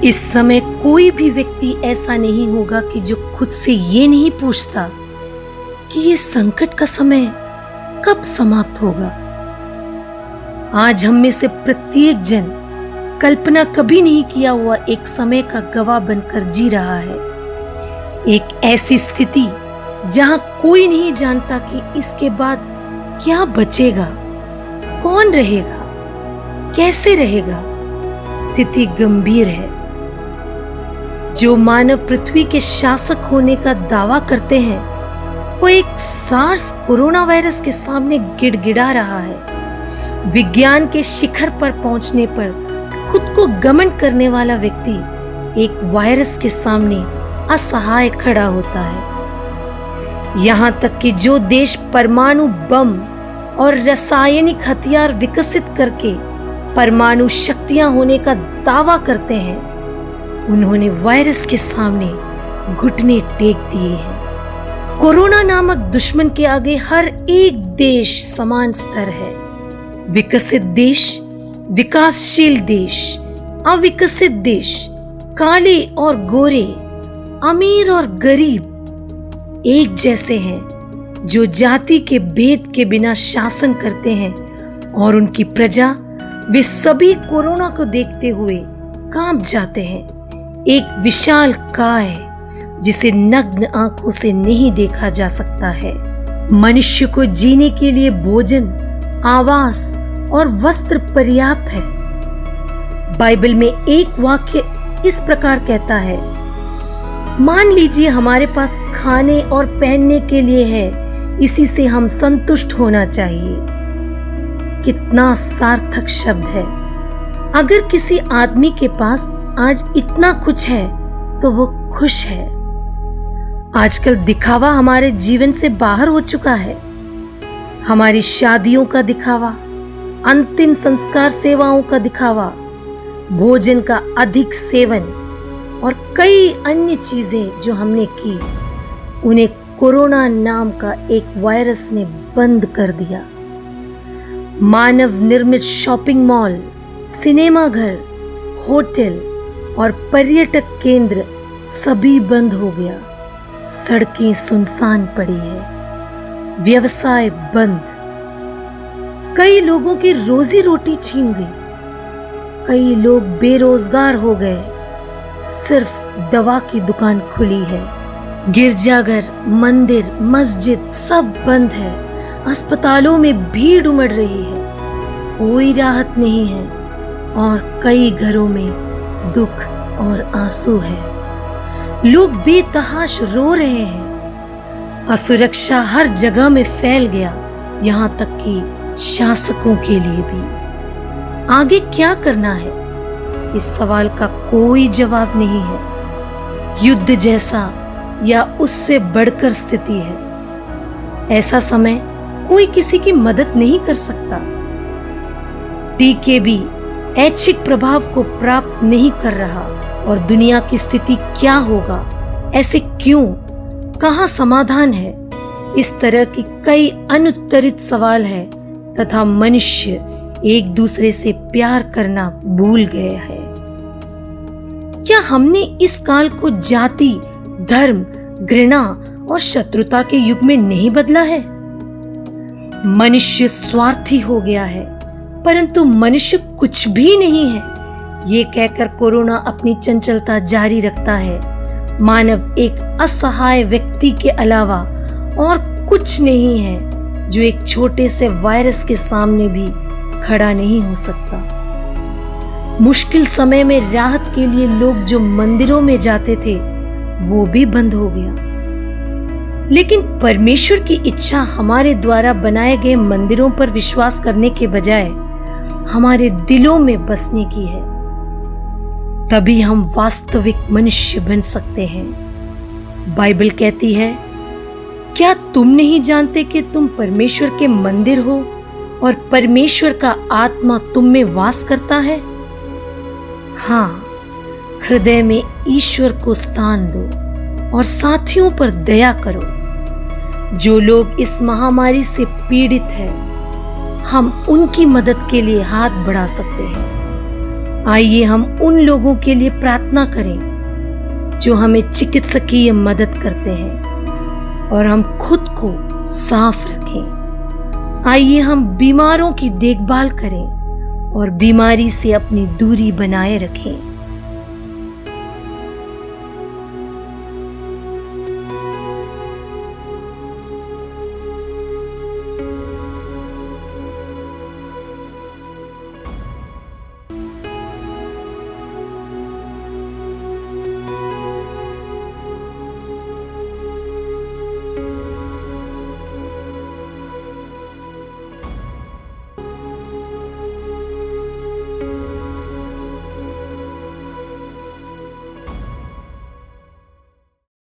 इस समय कोई भी व्यक्ति ऐसा नहीं होगा कि जो खुद से ये नहीं पूछता कि ये संकट का समय कब समाप्त होगा। आज हम में से प्रत्येक जन कल्पना कभी नहीं किया हुआ एक समय का गवाह बनकर जी रहा है। एक ऐसी स्थिति जहां कोई नहीं जानता कि इसके बाद क्या बचेगा, कौन रहेगा, कैसे रहेगा। स्थिति गंभीर है। जो मानव पृथ्वी के शासक होने का दावा करते हैं वो एक सार्स कोरोना वायरस के सामने गिड़गिड़ा रहा है। विज्ञान के शिखर पर पहुंचने पर खुद को घमंड करने वाला व्यक्ति एक वायरस के सामने असहाय खड़ा होता है। यहां तक कि जो देश परमाणु बम और रासायनिक हथियार विकसित करके परमाणु शक्तियां होने का दावा करते हैं, उन्होंने वायरस के सामने घुटने टेक दिए हैं। कोरोना नामक दुश्मन के आगे हर एक देश समान स्तर है। विकसित देश, विकासशील देश, अविकसित देश, काले और गोरे, अमीर और गरीब एक जैसे हैं। जो जाति के भेद के बिना शासन करते हैं और उनकी प्रजा, वे सभी कोरोना को देखते हुए कांप जाते हैं। एक विशाल काय जिसे नग्न आंखों से नहीं देखा जा सकता है। मनुष्य को जीने के लिए भोजन, आवास और वस्त्र पर्याप्त है। बाइबल में एक वाक्य इस प्रकार कहता है, मान लीजिए हमारे पास खाने और पहनने के लिए है, इसी से हम संतुष्ट होना चाहिए। कितना सार्थक शब्द है। अगर किसी आदमी के पास आज इतना कुछ है तो वो खुश है। आजकल दिखावा हमारे जीवन से बाहर हो चुका है। हमारी शादियों का दिखावा, अंतिम संस्कार सेवाओं का दिखावा, भोजन का अधिक सेवन और कई अन्य चीजें जो हमने की, उन्हें कोरोना नाम का एक वायरस ने बंद कर दिया। मानव निर्मित शॉपिंग मॉल, सिनेमा घर, होटल और पर्यटक केंद्र सभी बंद हो गया। सड़कें सुनसान पड़ी है, व्यवसाय बंद। कई लोगों की रोजी रोटी छीन गई। कई लोग बेरोजगार हो गए। सिर्फ दवा की दुकान खुली है। गिरजाघर, मंदिर, मस्जिद सब बंद है। अस्पतालों में भीड़ उमड़ रही है। कोई राहत नहीं है और कई घरों में दुख और आंसू है। लोग बेतहाश रो रहे हैं। असुरक्षा हर जगह में फैल गया, यहां तक कि शासकों के लिए भी। आगे क्या करना है, इस सवाल का कोई जवाब नहीं है। युद्ध जैसा या उससे बढ़कर स्थिति है। ऐसा समय कोई किसी की मदद नहीं कर सकता। टीके भी ऐच्छिक प्रभाव को प्राप्त नहीं कर रहा और दुनिया की स्थिति क्या होगा, ऐसे क्यों, कहां समाधान है, इस तरह की कई अनुत्तरित सवाल है तथा मनुष्य एक दूसरे से प्यार करना भूल गया है। क्या हमने इस काल को जाति, धर्म, घृणा और शत्रुता के युग में नहीं बदला है? मनुष्य स्वार्थी हो गया है, परंतु मनुष्य कुछ भी नहीं है, ये कहकर कोरोना अपनी चंचलता जारी रखता है। मानव एक असहाय व्यक्ति के अलावा और कुछ नहीं है जो एक छोटे से वायरस के सामने भी खड़ा नहीं हो सकता। मुश्किल समय में राहत के लिए लोग जो मंदिरों में जाते थे वो भी बंद हो गया। लेकिन परमेश्वर की इच्छा हमारे द्वारा बनाए गए मंदिरों पर विश्वास करने के बजाय हमारे दिलों में बसने की है। तभी हम वास्तविक मनुष्य बन सकते हैं। बाइबल कहती है, क्या तुम नहीं जानते कि तुम परमेश्वर के मंदिर हो और परमेश्वर का आत्मा तुम में वास करता है? हाँ, हृदय में ईश्वर को स्थान दो और साथियों पर दया करो। जो लोग इस महामारी से पीड़ित हैं, हम उनकी मदद के लिए हाथ बढ़ा सकते हैं। आइए हम उन लोगों के लिए प्रार्थना करें जो हमें चिकित्सकीय मदद करते हैं और हम खुद को साफ रखें। आइए हम बीमारों की देखभाल करें और बीमारी से अपनी दूरी बनाए रखें।